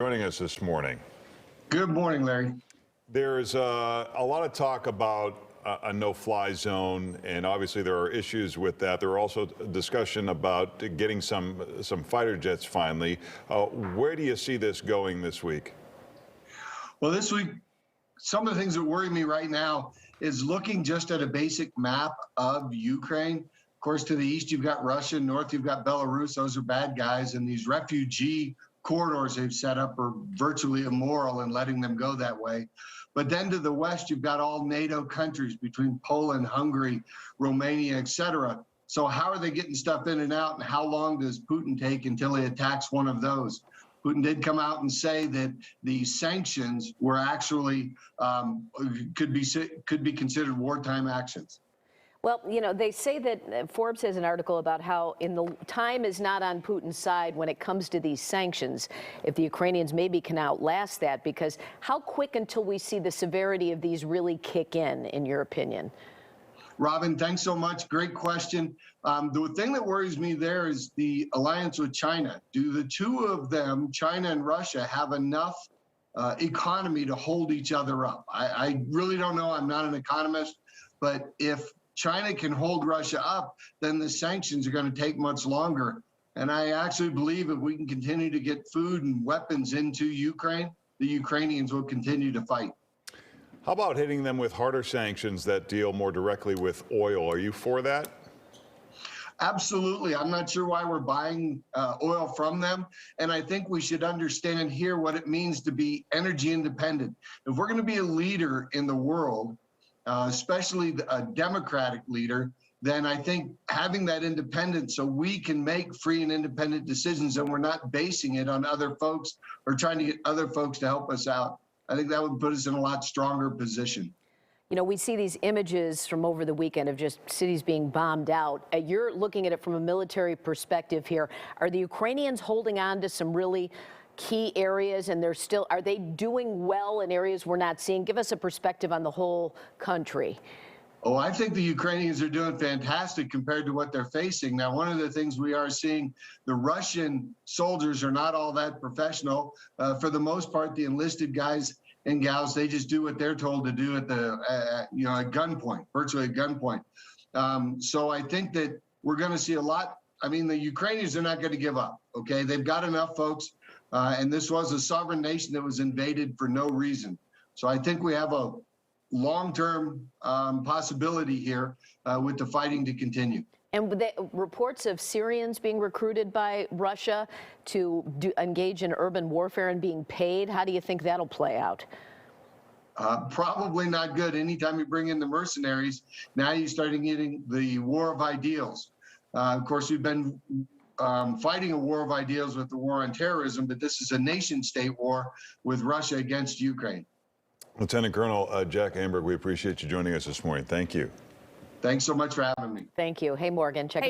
Joining us this morning. Good morning, Larry. There's a lot of talk about a no-fly zone, and obviously there are issues with that. There are also discussion about getting some fighter jets finally. Where do you see this going this week? Well, this week, some of the things that worry me right now is looking just at a basic map of Ukraine. Of course, to the east, you've got Russia, north, you've got Belarus. Those are bad guys, and these refugee corridors they've set up are virtually immoral in letting them go that way. But then to the west, you've got all NATO countries between Poland, Hungary, Romania, etc. So how are they getting stuff in and out, and how long does Putin take until he attacks one of those? Putin did come out and say that the sanctions were actually could be considered wartime actions. Well, you know, they say that Forbes has an article about how time is not on Putin's side when it comes to these sanctions. If the Ukrainians maybe can outlast that, because how quick until we see the severity of these really kick in your opinion? Robin, thanks so much. Great question. The thing that worries me there is the alliance with China. Do the two of them, China and Russia, have enough economy to hold each other up? I really don't know. I'm not an economist, but if China can hold Russia up, then the sanctions are going to take much longer. And I actually believe if we can continue to get food and weapons into Ukraine, the Ukrainians will continue to fight. How about hitting them with harder sanctions that deal more directly with oil? Are you for that? Absolutely. I'm not sure why we're buying oil from them. And I think we should understand here what it means to be energy independent. If we're going to be a leader in the world, especially a democratic leader, then I think having that independence so we can make free and independent decisions and we're not basing it on other folks or trying to get other folks to help us out, I think that would put us in a lot stronger position. You know, we see these images from over the weekend of just cities being bombed out. You're looking at it from a military perspective here. Are the Ukrainians holding on to some really key areas, and are they doing well in areas we're not seeing? Give us a perspective on the whole country. Oh, I think the Ukrainians are doing fantastic compared to what they're facing. Now, one of the things we are seeing, the Russian soldiers are not all that professional. For the most part, the enlisted guys and gals, they just do what they're told to do at at gunpoint, virtually at gunpoint. So I think that we're going to see a lot. I mean, the Ukrainians are not going to give up. Okay, they've got enough folks. And this was a sovereign nation that was invaded for no reason. So I think we have a long-term possibility here with the fighting to continue. And with the reports of Syrians being recruited by Russia to engage in urban warfare and being paid, how do you think that'll play out? Probably not good. Anytime you bring in the mercenaries, now you're starting getting the war of ideals. Of course, we've been fighting a war of ideals with the war on terrorism, but this is a nation-state war with Russia against Ukraine. Lieutenant Colonel Jack Amberg, we appreciate you joining us this morning. Thank you. Thanks so much for having me. Thank you. Hey, Morgan, check it.